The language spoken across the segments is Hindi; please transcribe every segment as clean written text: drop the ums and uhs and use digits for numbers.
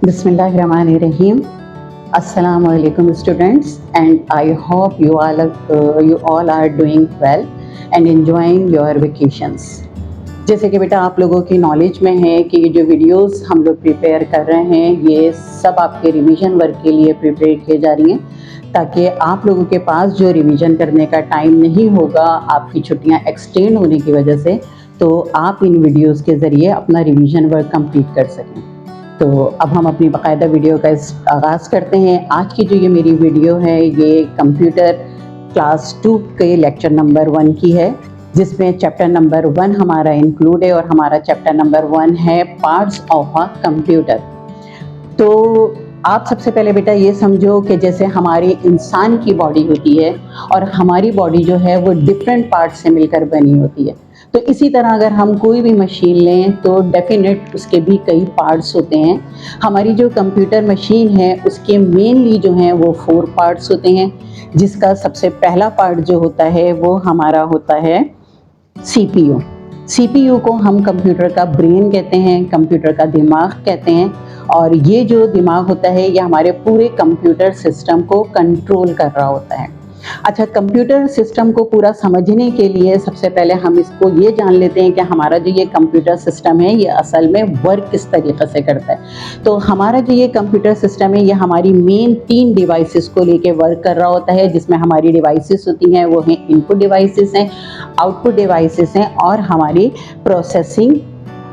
Bismillahirrahmanirrahim. Assalamu alaikum students, and I hope you all are doing well and enjoying your vacations. जैसे कि बेटा आप लोगों की नॉलेज में है कि ये जो वीडियोस हम लोग प्रिपेयर कर रहे हैं ये सब आपके रिवीजन वर्क के लिए प्रिपेयर किए जा रही हैं, ताकि आप लोगों के पास जो रिवीजन करने का टाइम नहीं होगा आपकी छुट्टियां एक्सटेंड होने की वजह से, तो आप इन वीडियोस के ज़रिए अपना रिवीजन वर्क कंप्लीट कर सकें। तो अब हम अपनी बाकायदा वीडियो का आगाज़ करते हैं। आज की जो ये मेरी वीडियो है ये कंप्यूटर क्लास 2 के लेक्चर नंबर 1 की है, जिसमें चैप्टर नंबर 1 हमारा इंक्लूड है और हमारा चैप्टर नंबर 1 है पार्ट्स ऑफ अ कंप्यूटर। तो आप सबसे पहले बेटा ये समझो कि जैसे हमारी इंसान की बॉडी होती है और हमारी बॉडी जो है वो डिफरेंट पार्ट से मिलकर बनी होती है, तो इसी तरह अगर हम कोई भी मशीन लें तो डेफिनेट उसके भी कई पार्ट्स होते हैं। हमारी जो कंप्यूटर मशीन है उसके मेनली जो हैं वो 4 पार्ट्स होते हैं, जिसका सबसे पहला पार्ट जो होता है वो हमारा होता है सीपीयू। सीपीयू को हम कंप्यूटर का ब्रेन कहते हैं, कंप्यूटर का दिमाग कहते हैं, और ये जो दिमाग होता है ये हमारे पूरे कंप्यूटर सिस्टम को कंट्रोल कर रहा होता है। अच्छा, कंप्यूटर सिस्टम को पूरा समझने के लिए सबसे पहले हम इसको ये जान लेते हैं कि हमारा जो ये कंप्यूटर सिस्टम है ये असल में वर्क किस तरीके से करता है। तो हमारा जो ये कंप्यूटर सिस्टम है ये हमारी मेन 3 डिवाइसेस को लेके वर्क कर रहा होता है, जिसमें हमारी डिवाइसेस होती हैं वो हैं इनपुट डिवाइसेस हैं, आउटपुट डिवाइसेस हैं और हमारी प्रोसेसिंग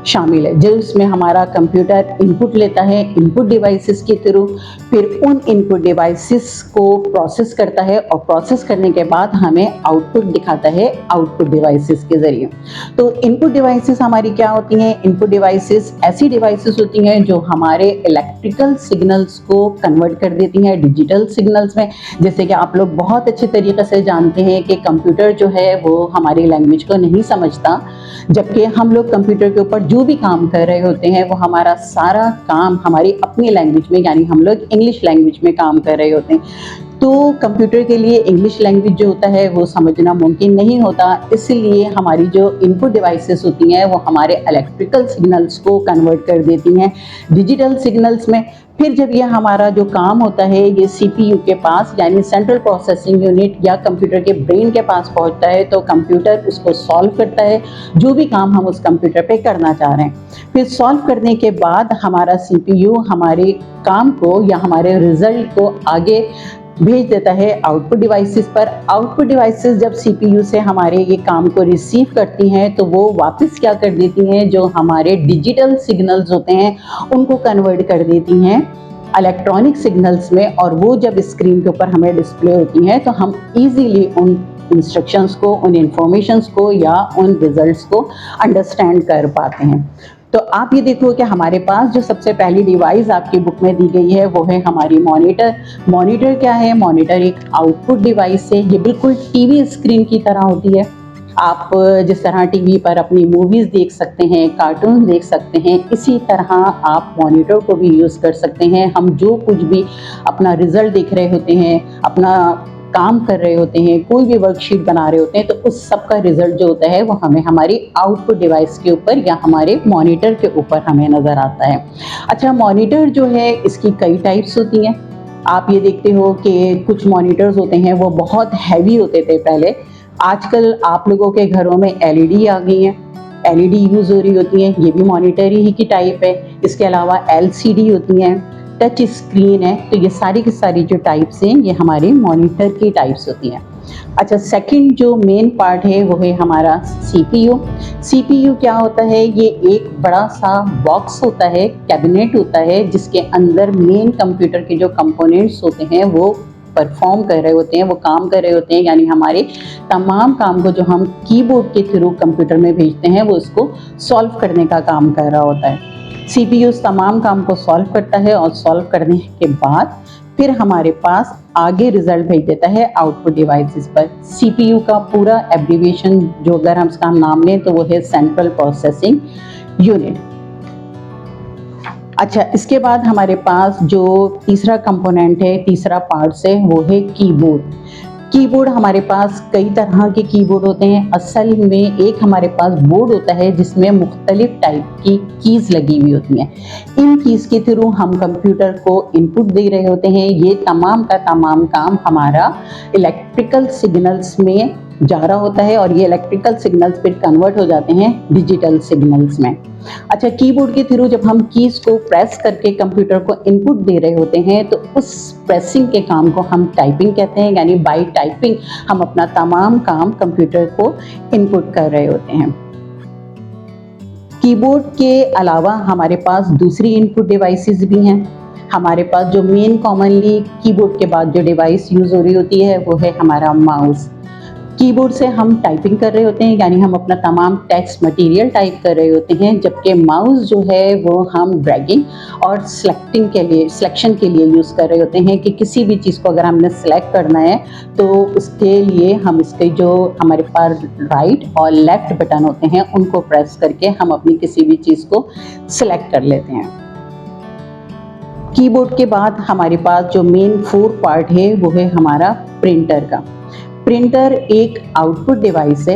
शामिल है। जो इसमें हमारा कंप्यूटर इनपुट लेता है इनपुट डिवाइसेस के थ्रू, फिर उन इनपुट डिवाइसेस को प्रोसेस करता है और प्रोसेस करने के बाद हमें आउटपुट दिखाता है आउटपुट डिवाइसेस के ज़रिए। तो इनपुट डिवाइसेस हमारी क्या होती हैं? इनपुट डिवाइसेस ऐसी डिवाइसेस होती हैं जो हमारे इलेक्ट्रिकल सिग्नल्स को कन्वर्ट कर देती हैं डिजिटल सिग्नल्स में। जैसे कि आप लोग बहुत अच्छे तरीके से जानते हैं कि कंप्यूटर जो है वो हमारी लैंग्वेज को नहीं समझता, जबकि हम लोग कंप्यूटर के ऊपर जो भी काम कर रहे होते हैं वो हमारा सारा काम हमारी अपनी लैंग्वेज में, यानी हम लोग इंग्लिश लैंग्वेज में काम कर रहे होते हैं। तो कंप्यूटर के लिए इंग्लिश लैंग्वेज जो होता है वो समझना मुमकिन नहीं होता, इसलिए हमारी जो इनपुट डिवाइसेस होती हैं वो हमारे इलेक्ट्रिकल सिग्नल्स को कन्वर्ट कर देती हैं डिजिटल सिग्नल्स में। फिर जब ये हमारा जो काम होता है ये सीपीयू के पास यानी सेंट्रल प्रोसेसिंग यूनिट या कंप्यूटर के ब्रेन के पास पहुंचता है, तो कंप्यूटर उसको सॉल्व करता है जो भी काम हम उस कंप्यूटर पे करना चाह रहे हैं। फिर सॉल्व करने के बाद हमारा सीपीयू हमारे काम को या हमारे रिजल्ट को आगे भेज देता है आउटपुट डिवाइसेस पर। आउटपुट डिवाइसेस जब सीपीयू से हमारे ये काम को रिसीव करती हैं तो वो वापस क्या कर देती हैं, जो हमारे डिजिटल सिग्नल्स होते हैं उनको कन्वर्ट कर देती हैं इलेक्ट्रॉनिक सिग्नल्स में, और वो जब स्क्रीन के ऊपर हमें डिस्प्ले होती हैं तो हम इजीली उन इंस्ट्रक्शंस को, उन इंफॉर्मेशंस को या उन रिजल्ट्स को अंडरस्टैंड कर पाते हैं। तो आप ये देखो कि हमारे पास जो सबसे पहली डिवाइस आपकी बुक में दी गई है वो है हमारी मॉनिटर। मॉनिटर क्या है? मॉनिटर एक आउटपुट डिवाइस है, ये बिल्कुल टीवी स्क्रीन की तरह होती है। आप जिस तरह टीवी पर अपनी मूवीज़ देख सकते हैं, कार्टून देख सकते हैं, इसी तरह आप मॉनिटर को भी यूज़ कर सकते हैं। हम जो कुछ भी अपना रिज़ल्ट देख रहे होते हैं, अपना काम कर रहे होते हैं, कोई भी वर्कशीट बना रहे होते हैं, तो उस सब का रिजल्ट जो होता है वो हमें हमारी आउटपुट डिवाइस के ऊपर या हमारे मॉनिटर के ऊपर हमें नज़र आता है। अच्छा, मॉनिटर जो है इसकी कई टाइप्स होती हैं। आप ये देखते हो कि कुछ मॉनिटर्स होते हैं वो बहुत हैवी होते थे पहले, आजकल आप लोगों के घरों में एलईडी आ गई हैं, एलईडी यूज़ हो रही होती हैं, ये भी मॉनिटर ही की टाइप है। इसके अलावा एलसीडी होती हैं, टच स्क्रीन है, तो ये सारी की सारी जो टाइप्स हैं ये हमारे मॉनिटर की टाइप्स होती हैं। अच्छा, सेकंड जो मेन पार्ट है वो है हमारा सीपीयू। सीपीयू क्या होता है? ये एक बड़ा सा बॉक्स होता है, कैबिनेट होता है, जिसके अंदर मेन कंप्यूटर के जो कंपोनेंट्स होते हैं वो परफॉर्म कर रहे होते हैं, वो काम कर रहे होते हैं, यानी हमारे तमाम काम को जो हम कीबोर्ड के थ्रू कंप्यूटर में भेजते हैं वो उसको सॉल्व करने का काम कर रहा होता है। सीपीयू उस तमाम काम को सॉल्व करता है और सॉल्व करने के बाद फिर हमारे पास आगे रिजल्ट भेज देता है आउटपुट डिवाइसेस पर। सीपीयू का पूरा एब्रीविएशन जो अगर हम इसका नाम लें तो वो है सेंट्रल प्रोसेसिंग यूनिट। अच्छा, इसके बाद हमारे पास जो तीसरा कंपोनेंट है, तीसरा पार्ट्स है वो है कीबोर्ड। कीबोर्ड हमारे पास कई तरह के कीबोर्ड होते हैं। असल में एक हमारे पास बोर्ड होता है जिसमें मुख्तलिफ टाइप की कीज़ लगी हुई होती हैं। इन कीज़ के थ्रू हम कंप्यूटर को इनपुट दे रहे होते हैं। ये तमाम का तमाम काम हमारा इलेक्ट्रिकल सिग्नल्स में जा रहा होता है और ये इलेक्ट्रिकल सिग्नल्स फिर कन्वर्ट हो जाते हैं डिजिटल सिग्नल्स में। अच्छा, कीबोर्ड के थ्रू जब हम कीज़ को प्रेस करके कंप्यूटर को इनपुट दे रहे होते हैं तो उस प्रेसिंग के काम को हम टाइपिंग कहते हैं, यानी बाय टाइपिंग हम अपना तमाम काम कंप्यूटर को इनपुट कर रहे होते हैं। कीबोर्ड के अलावा हमारे पास दूसरी इनपुट डिवाइसेस भी हैं। हमारे पास जो मेन कॉमनली कीबोर्ड के बाद जो डिवाइस यूज़ हो रही होती है वो है हमारा माउस। कीबोर्ड से हम टाइपिंग कर रहे होते हैं, यानी हम अपना तमाम टेक्स्ट मटेरियल टाइप कर रहे होते हैं, जबकि माउस जो है वो हम ड्रैगिंग और सिलेक्शन के लिए यूज़ कर रहे होते हैं कि किसी भी चीज़ को अगर हमने सेलेक्ट करना है तो उसके लिए हम इसके जो हमारे पास राइट और लेफ़्ट बटन होते हैं उनको प्रेस करके हम अपनी किसी भी चीज़ को सिलेक्ट कर लेते हैं। कीबोर्ड के बाद हमारे पास जो मेन 4 पार्ट है वो है हमारा प्रिंटर का। प्रिंटर एक आउटपुट डिवाइस है।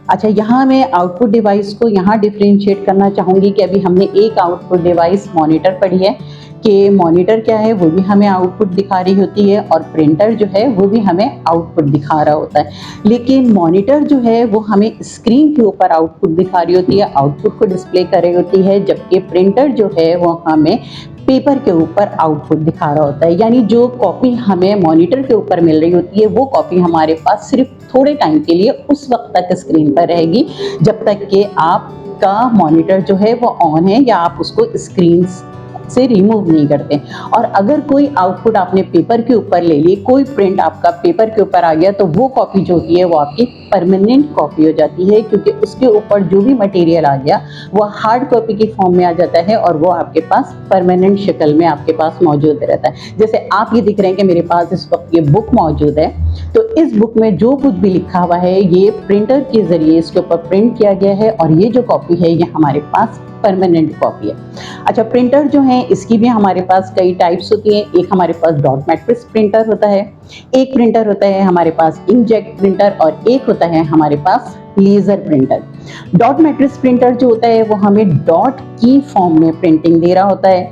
अच्छा, यहाँ मैं आउटपुट डिवाइस को यहाँ डिफरेंशिएट करना चाहूँगी कि अभी हमने एक आउटपुट डिवाइस मॉनिटर पढ़ी है कि मॉनिटर क्या है, वो भी हमें आउटपुट दिखा रही होती है और प्रिंटर जो है वो भी हमें आउटपुट दिखा रहा होता है। लेकिन मॉनिटर जो है वो हमें स्क्रीन के ऊपर आउटपुट दिखा रही होती है, आउटपुट को डिस्प्ले कर रही होती है, जबकि प्रिंटर जो है वो हमें पेपर के ऊपर आउटपुट दिखा रहा होता है। यानी जो कॉपी हमें मॉनिटर के ऊपर मिल रही होती है वो कॉपी हमारे पास सिर्फ थोड़े टाइम के लिए उस वक्त तक स्क्रीन पर रहेगी जब तक कि आपका मॉनिटर जो है वो ऑन है या आप उसको स्क्रीन से रिमूव नहीं करते। और अगर कोई आउटपुट आपने पेपर के ऊपर ले ली, कोई प्रिंट आपका पेपर के ऊपर आ गया, तो वो कॉपी जो होती है वो आपकी परमानेंट कॉपी हो जाती है, क्योंकि उसके ऊपर जो भी मटेरियल आ गया वो हार्ड कॉपी की फॉर्म में आ जाता है और वो आपके पास परमानेंट शक्ल में आपके पास मौजूद रहता है। जैसे आप ये दिख रहे हैं कि मेरे पास इस वक्त ये बुक मौजूद है, तो इस बुक में जो कुछ भी लिखा हुआ है ये प्रिंटर के जरिए इसके ऊपर प्रिंट किया गया है और ये जो कॉपी है ये हमारे पास परमानेंट कॉपी है। अच्छा, प्रिंटर जो है इसकी भी हमारे पास कई टाइप्स होती हैं। एक हमारे पास डॉट मैट्रिक्स प्रिंटर होता है, एक प्रिंटर होता है हमारे पास इंकजेट प्रिंटर और एक होता है हमारे पास laser printer. Dot matrix printer जो होता है वो हमें डॉट की फॉर्म में प्रिंटिंग दे रहा होता है।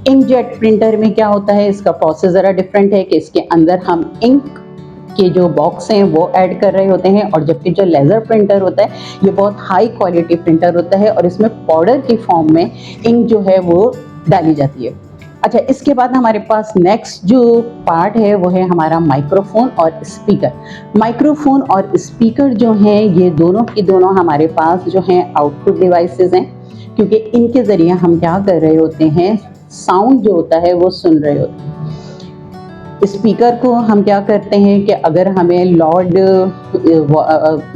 इंकजेट प्रिंटर में क्या होता है, इसका प्रोसेस ज़रा डिफरेंट है कि इसके अंदर हम इंक के जो बॉक्स हैं वो ऐड कर रहे होते हैं, और जबकि जो लेज़र प्रिंटर होता है ये बहुत हाई क्वालिटी प्रिंटर होता है और इसमें पाउडर की फॉर्म में इंक जो है वो डाली जाती है। अच्छा, इसके बाद हमारे पास नेक्स्ट जो पार्ट है वो है हमारा माइक्रोफोन और स्पीकर। माइक्रोफोन और स्पीकर जो हैं ये दोनों की दोनों हमारे पास जो हैं आउटपुट डिवाइसेस हैं, क्योंकि इनके ज़रिए हम क्या कर रहे होते हैं, साउंड जो होता है वो सुन रहे होते हैं। स्पीकर को हम क्या करते हैं कि अगर हमें लाउड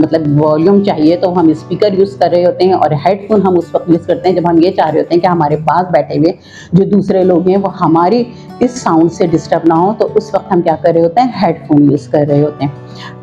मतलब वॉल्यूम चाहिए तो हम स्पीकर यूज़ कर रहे होते हैं, और हेडफोन हम उस वक्त यूज़ करते हैं जब हम ये चाह रहे होते हैं कि हमारे पास बैठे हुए जो दूसरे लोग हैं वो हमारी इस साउंड से डिस्टर्ब ना हो, तो उस वक्त हम क्या कर रहे होते हैं, हेडफोन यूज़ कर रहे होते हैं।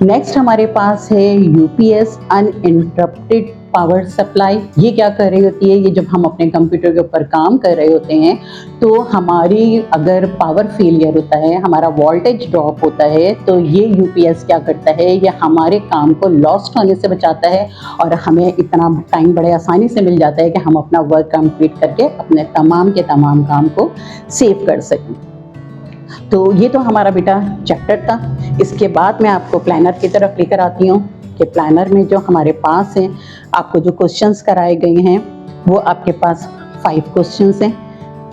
नेक्स्ट हमारे पास है यूपीएस, अनइंटरप्टेड पावर सप्लाई। ये क्या कर रही होती है, ये जब हम अपने कंप्यूटर के ऊपर काम कर रहे होते हैं तो हमारी अगर पावर फेलियर होता है, हमारा वोल्टेज ड्रॉप होता है, तो ये यूपीएस क्या करता है, ये हमारे काम को लॉस्ट होने से बचाता है और हमें इतना टाइम बड़े आसानी से मिल जाता है कि हम अपना वर्क कंप्लीट करके अपने तमाम के तमाम काम को सेव कर सकें। तो ये तो हमारा बेटा चैप्टर था। इसके बाद मैं आपको प्लानर की तरफ लेकर आती हूँ कि प्लानर में जो हमारे पास हैं, आपको जो क्वेश्चंस कराए गए हैं वो आपके पास 5 क्वेश्चंस हैं,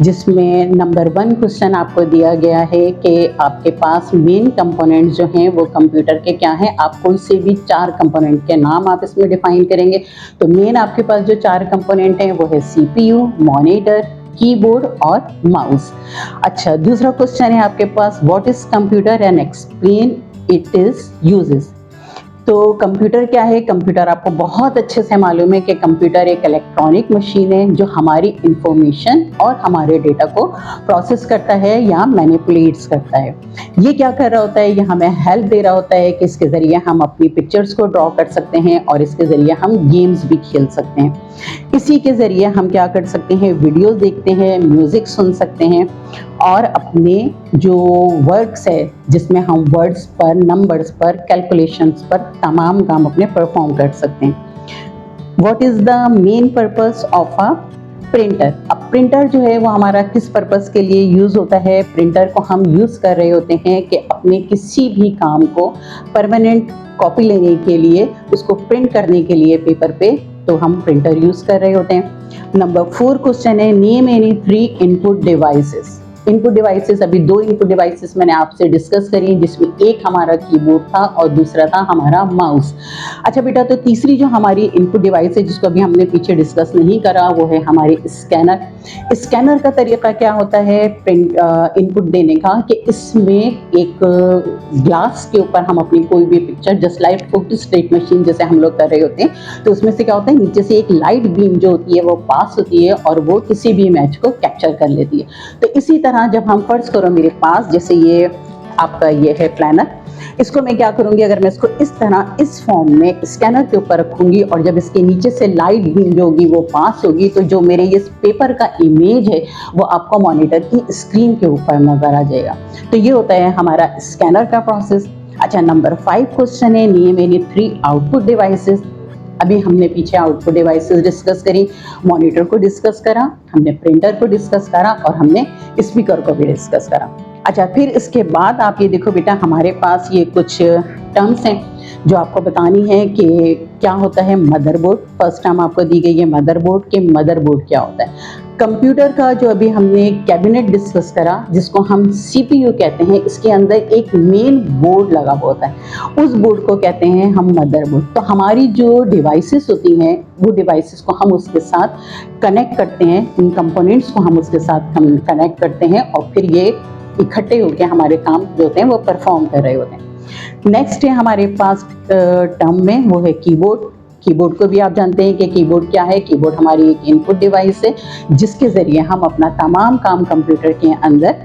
जिसमें नंबर 1 क्वेश्चन आपको दिया गया है कि आपके पास मेन कंपोनेंट्स जो हैं वो कंप्यूटर के क्या हैं। आप कोई से भी 4 कंपोनेंट के नाम आप इसमें डिफाइन करेंगे। तो मेन आपके पास जो 4 कंपोनेंट हैं वो है सीपीयू, मॉनिटर, कीबोर्ड और माउस। अच्छा, दूसरा क्वेश्चन है आपके पास, what is computer and explain it is uses. तो कंप्यूटर क्या है, कंप्यूटर आपको बहुत अच्छे से मालूम है कि कंप्यूटर एक इलेक्ट्रॉनिक मशीन है जो हमारी इंफॉर्मेशन और हमारे डेटा को प्रोसेस करता है या मैनिपुलेट्स करता है। ये क्या कर रहा होता है, ये हमें हेल्प दे रहा होता है कि इसके ज़रिए हम अपनी पिक्चर्स को ड्रॉ कर सकते हैं और इसके ज़रिए हम गेम्स भी खेल सकते हैं। इसी के ज़रिए हम क्या कर सकते हैं, वीडियोस देखते हैं, म्यूज़िक सुन सकते हैं और अपने जो वर्क्स है जिसमें हम वर्ड्स पर, नंबर्स पर, कैलकुलेशंस पर तमाम काम अपने परफॉर्म कर सकते हैं। What is the main purpose of a printer? अब प्रिंटर जो है वो हमारा किस पर्पस के लिए यूज होता है? प्रिंटर को हम यूज कर रहे होते हैं कि अपने किसी भी काम को परमानेंट कॉपी लेने के लिए, उसको प्रिंट करने के लिए पेपर पे, तो हम प्रिंटर यूज कर रहे होते हैं। नंबर 4 क्वेश्चन है, name any 3 input devices. Input devices, अभी 2 इनपुट डिवाइसेस मैंने आपसे डिस्कस करी, जिसमें एक हमारा कीबोर्ड था और दूसरा था हमारा माउस। अच्छा बेटा, तो तीसरी जो हमारी इनपुट डिवाइस है जिसको अभी हमने पीछे डिस्कस नहीं करा, वो है हमारी स्कैनर। स्कैनर का तरीका क्या होता है प्रिंट इनपुट देने का, कि इसमें एक ग्लास के ऊपर हम अपनी कोई भी picture, just like photo state machine जैसे हम लोग कर रहे होते हैं, तो उसमें से क्या होता है, नीचे से एक लाइट बीम जो होती है वो पास होती है और वो किसी भी इमेज को कैप्चर कर लेती है। तो इसी तरह जब हम फर्ज करो मेरे पास, जैसे ये आपका ये है प्लानर, इसको मैं क्या करूंगी, अगर मैं इसको इस तरह इस फॉर्म में स्कैनर के ऊपर रखूंगी और जब इसके नीचे से लाइट बीम जो होगी वो पास होगी, तो जो मेरे ये पेपर का इमेज है वो आपको मॉनिटर की स्क्रीन के ऊपर नजर आ जाएगा। तो ये होता है हमारा स्कैनर का प्रोसेस। अच्छा, नंबर 5 क्वेश्चन है, नेम एनी 3 आउटपुट डिवाइसेस। अभी हमने पीछे आउटपुट डिवाइसेस डिस्कस करी, मॉनिटर को डिस्कस करा, हमने प्रिंटर को डिस्कस करा और हमने स्पीकर को भी डिस्कस करा। अच्छा, फिर इसके बाद आप ये देखो बेटा, हमारे पास ये कुछ टर्म्स हैं जो आपको बतानी है कि क्या होता है मदरबोर्ड। फर्स्ट टर्म आपको दी गई है मदरबोर्ड, के मदरबोर्ड क्या होता है। कंप्यूटर का जो अभी हमने कैबिनेट डिस्कस करा, जिसको हम सीपीयू कहते हैं, इसके अंदर एक मेन बोर्ड लगा हुआ होता है, उस बोर्ड को कहते हैं हम मदरबोर्ड। तो हमारी जो डिवाइसेस होती हैं, वो डिवाइसेस को हम उसके साथ कनेक्ट करते हैं, इन कंपोनेंट्स को हम उसके साथ कनेक्ट करते हैं और फिर ये इकट्ठे होकर हमारे काम जो होते हैं वो परफॉर्म कर रहे होते हैं। नेक्स्ट है हमारे पास टर्म में, वो है कीबोर्ड। कीबोर्ड को भी आप जानते हैं कि कीबोर्ड क्या है। कीबोर्ड हमारी एक इनपुट डिवाइस है जिसके जरिए हम अपना तमाम काम कंप्यूटर के अंदर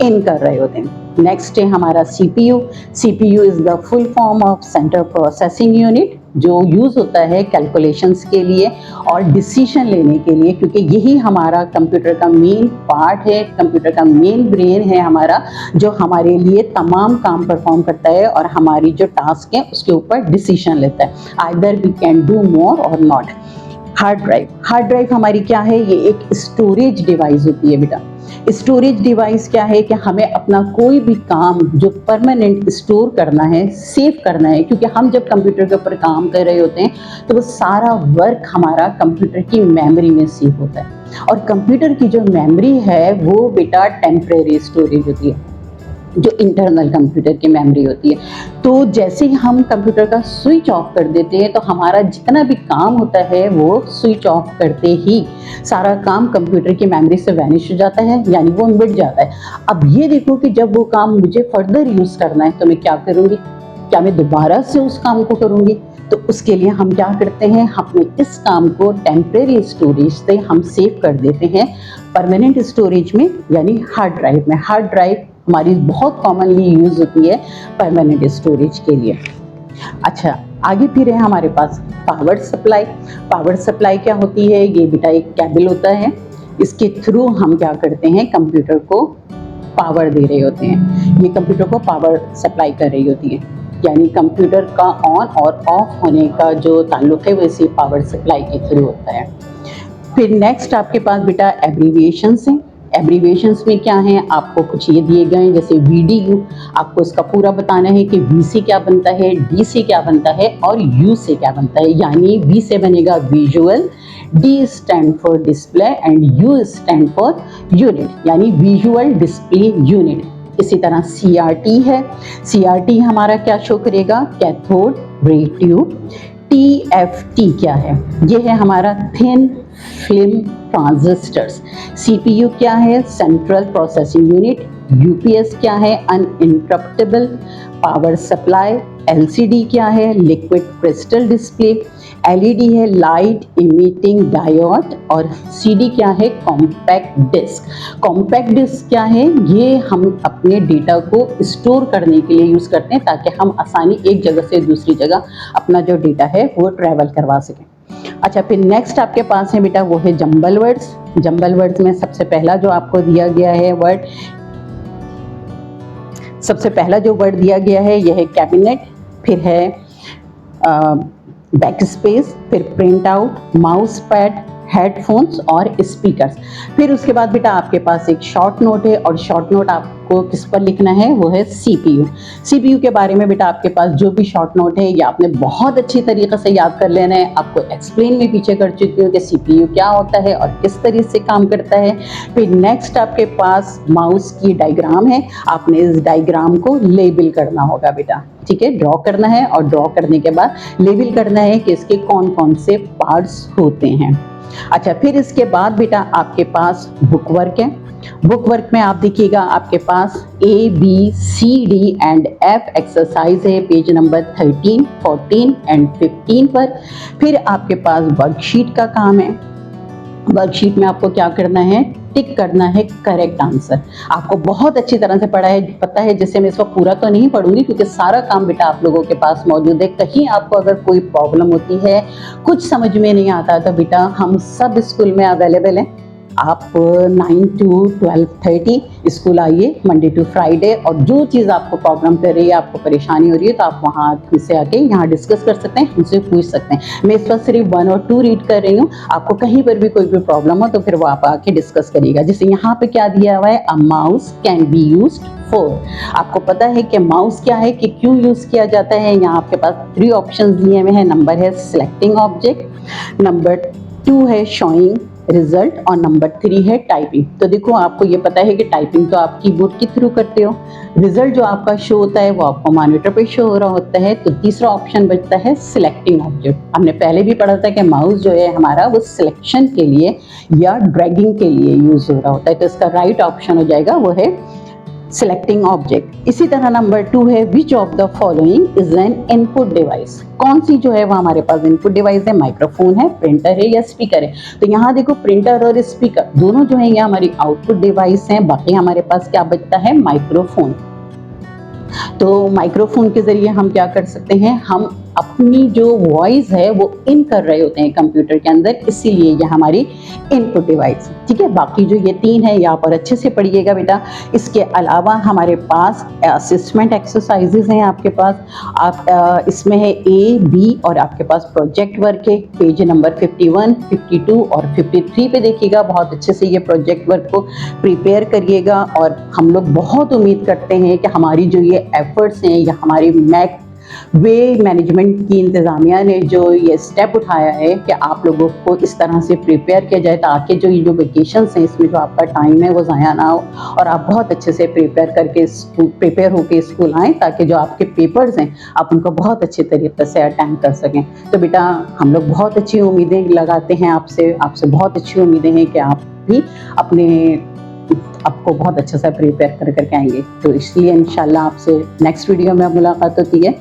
इन कर रहे होते हैं। नेक्स्ट है हमारा CPU. CPU is the full form of central processing unit, जो यूज होता है कैलकुलेशंस के लिए और डिसीजन लेने के लिए, क्योंकि यही हमारा कंप्यूटर का मेन पार्ट है, कंप्यूटर का मेन ब्रेन है हमारा, जो हमारे लिए तमाम काम परफॉर्म करता है और हमारी जो टास्क है उसके ऊपर डिसीजन लेता है, either we can do more और not. Hard drive. Hard drive हमारी क्या है, ये एक स्टोरेज डिवाइस होती है बेटा। स्टोरेज डिवाइस क्या है कि हमें अपना कोई भी काम जो परमानेंट स्टोर करना है, सेव करना है, क्योंकि हम जब कंप्यूटर के ऊपर काम कर रहे होते हैं तो वो सारा वर्क हमारा कंप्यूटर की मेमोरी में सेव होता है। और कंप्यूटर की जो मेमोरी है वो बेटा टेम्परेरी स्टोरेज होती है, जो इंटरनल कंप्यूटर की मेमोरी होती है। तो जैसे ही हम कंप्यूटर का स्विच ऑफ कर देते हैं तो हमारा जितना भी काम होता है वो स्विच ऑफ करते ही सारा काम कंप्यूटर की मेमोरी से वैनिश हो जाता है, यानी वो मिट जाता है। अब ये देखो कि जब वो काम मुझे फर्दर यूज़ करना है तो मैं क्या करूँगी, क्या मैं दोबारा से उस काम को करूँगी? तो उसके लिए हम क्या करते हैं, अपने इस काम को टेम्परेरी स्टोरेज से हम सेव कर देते हैं परमानेंट स्टोरेज में, यानी हार्ड ड्राइव में। हार्ड ड्राइव हमारी बहुत कॉमनली यूज होती है परमानेंट स्टोरेज के लिए। अच्छा, आगे फिर है हमारे पास पावर सप्लाई। पावर सप्लाई क्या होती है, ये बेटा एक केबल होता है, इसके थ्रू हम क्या करते हैं, कंप्यूटर को पावर दे रहे होते हैं। ये कंप्यूटर को पावर सप्लाई कर रही होती है, यानी कंप्यूटर का ऑन और ऑफ होने का जो ताल्लुक है वो इसी पावर सप्लाई के थ्रू होता है। फिर नेक्स्ट आपके पास बेटा एब्रीविएशंस हैं। एब्रीविएशंस में क्या है, आपको कुछ ये दिए गए हैं, जैसे VDU, आपको इसका पूरा बताना है कि V से क्या बनता है, D से क्या बनता है और U से क्या बनता है। यानी V से बनेगा visual, D stand for display and U stand for unit, यानी विजुअल डिस्प्ले यूनिट। इसी तरह CRT है। CRT हमारा क्या शो करेगा, कैथोड रे ट्यूब। TFT क्या है, ये है हमारा थिन फिल्म ट्रांजिस्टर्स। CPU क्या है, सेंट्रल प्रोसेसिंग यूनिट। UPS क्या है, अनइंटरप्टेबल पावर सप्लाई। LCD क्या है, लिक्विड क्रिस्टल डिस्प्ले। LED है लाइट इमिटिंग डायोड। और CD क्या है, कॉम्पैक्ट डिस्क। कॉम्पैक्ट डिस्क क्या है, ये हम अपने डेटा को स्टोर करने के लिए यूज़ करते हैं ताकि हम आसानी एक जगह से दूसरी जगह अपना जो डेटा है वो ट्रैवल करवा सकें। अच्छा, फिर नेक्स्ट आपके पास है बेटा वो है जंबल वर्ड्स। जंबल वर्ड्स में सबसे पहला जो आपको दिया गया है वर्ड सबसे पहला जो वर्ड दिया गया है यह है कैबिनेट, फिर है बैक स्पेस, फिर print out, mouse pad, headphones और स्पीकर्स। फिर उसके बाद बेटा आपके पास एक शॉर्ट नोट है और शॉर्ट नोट आपको किस पर लिखना है, वो है सीपीयू। सीपीयू के बारे में बेटा आपके पास जो भी शॉर्ट नोट है ये आपने बहुत अच्छी तरीके से याद कर लेना है। आपको एक्सप्लेन में पीछे कर चुकी हूँ कि सीपीयू क्या होता है और किस तरीके से काम करता है। फिर नेक्स्ट आपके पास माउस की डायग्राम है, आपने इस डायग्राम को लेबल करना होगा बेटा, ठीक है, ड्रॉ करना है और ड्रॉ करने के बाद लेबल करना है कि इसके कौन कौन से पार्ट्स होते हैं। अच्छा, फिर इसके बाद बेटा आपके पास बुक वर्क है। बुक वर्क में आप देखिएगा आपके पास ABCD एंड F एक्सरसाइज है पेज नंबर 13, 14 एंड 15 पर। फिर आपके पास वर्कशीट का काम है। वर्कशीट में आपको क्या करना है, टिक करना है करेक्ट आंसर। आपको बहुत अच्छी तरह से पता है, जिससे मैं इस वक्त पूरा तो नहीं पढ़ूंगी क्योंकि सारा काम बेटा आप लोगों के पास मौजूद है। कहीं आपको अगर कोई प्रॉब्लम होती है, कुछ समझ में नहीं आता, तो बेटा हम सब स्कूल में अवेलेबल हैं। आप 9 to 12:30 स्कूल आइए, मंडे टू फ्राइडे, और जो चीज़ आपको प्रॉब्लम कर रही है, आपको परेशानी हो रही है, तो आप वहाँ हमसे आके यहाँ डिस्कस कर सकते हैं, हमसे पूछ सकते हैं। मैं इस वक्त सिर्फ 1 और 2 रीड कर रही हूँ। आपको कहीं पर भी कोई भी प्रॉब्लम हो तो फिर वो आप आके डिस्कस करिएगा। जैसे यहाँ पे क्या दिया हुआ है, a mouse can be used for. आपको पता है कि माउस क्या है, कि क्यों यूज़ किया जाता है। यहाँ आपके पास 3 ऑप्शन दिए हुए हैं। नंबर है सिलेक्टिंग ऑब्जेक्ट, नंबर 2 है शोइंग रिजल्ट और नंबर 3 है टाइपिंग। तो देखो आपको ये पता है कि टाइपिंग तो आप कीबोर्ड के थ्रू करते हो, रिजल्ट जो आपका शो होता है वो आपको मॉनिटर पे शो हो रहा होता है। तो तीसरा ऑप्शन बचता है सिलेक्टिंग ऑब्जेक्ट। हमने पहले भी पढ़ा था कि माउस जो है हमारा वो सिलेक्शन के लिए या ड्रैगिंग के लिए यूज हो रहा होता है। तो इसका राइट ऑप्शन हो जाएगा वो है सिलेक्टिंग ऑब्जेक्ट। इसी तरह नंबर 2 है which of the following is an input device. कौन सी जो है वो हमारे पास इनपुट डिवाइस है, माइक्रोफोन है, प्रिंटर है या स्पीकर है। तो यहाँ देखो प्रिंटर और स्पीकर दोनों जो है ये हमारी आउटपुट डिवाइस हैं। बाकी हमारे पास क्या बचता है, माइक्रोफोन। तो माइक्रोफोन के जरिए हम क्या कर सकते हैं, हम अपनी जो वॉइस है वो इन कर रहे होते हैं कंप्यूटर के अंदर, इसीलिए ये हमारी इनपुट डिवाइस, ठीक है। बाकी जो ये 3 है यहाँ पर अच्छे से पढ़िएगा बेटा। इसके अलावा हमारे पास असेसमेंट एक्सरसाइजेज हैं आपके पास। आप इसमें है A, B और आपके पास प्रोजेक्ट वर्क है। पेज नंबर 51, 52 और 53 पे देखिएगा। बहुत अच्छे से ये प्रोजेक्ट वर्क को प्रिपेयर करिएगा और हम लोग बहुत उम्मीद करते हैं कि हमारी जो ये एफर्ट्स हैं या हमारी वे मैनेजमेंट की इंतज़ामिया ने जो ये स्टेप उठाया है कि आप लोगों को इस तरह से प्रिपेयर किया जाए ताकि जो ये जो वेकेशंस हैं इसमें जो आपका टाइम है वो ज़ाया ना हो और आप बहुत अच्छे से प्रिपेयर होकर स्कूल आएँ, ताकि जो आपके पेपर्स हैं आप उनको बहुत अच्छे तरीके से अटेंड कर सकें। तो बेटा हम लोग बहुत अच्छी उम्मीदें लगाते हैं आपसे बहुत अच्छी उम्मीदें हैं कि आप भी आपको बहुत अच्छा सा प्रिपेयर करके आएंगे। तो इसलिए इंशाल्लाह आपसे नेक्स्ट वीडियो में मुलाकात होती है।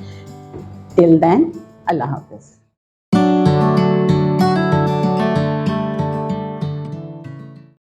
टिल देन अल्लाह हाफ़िज़।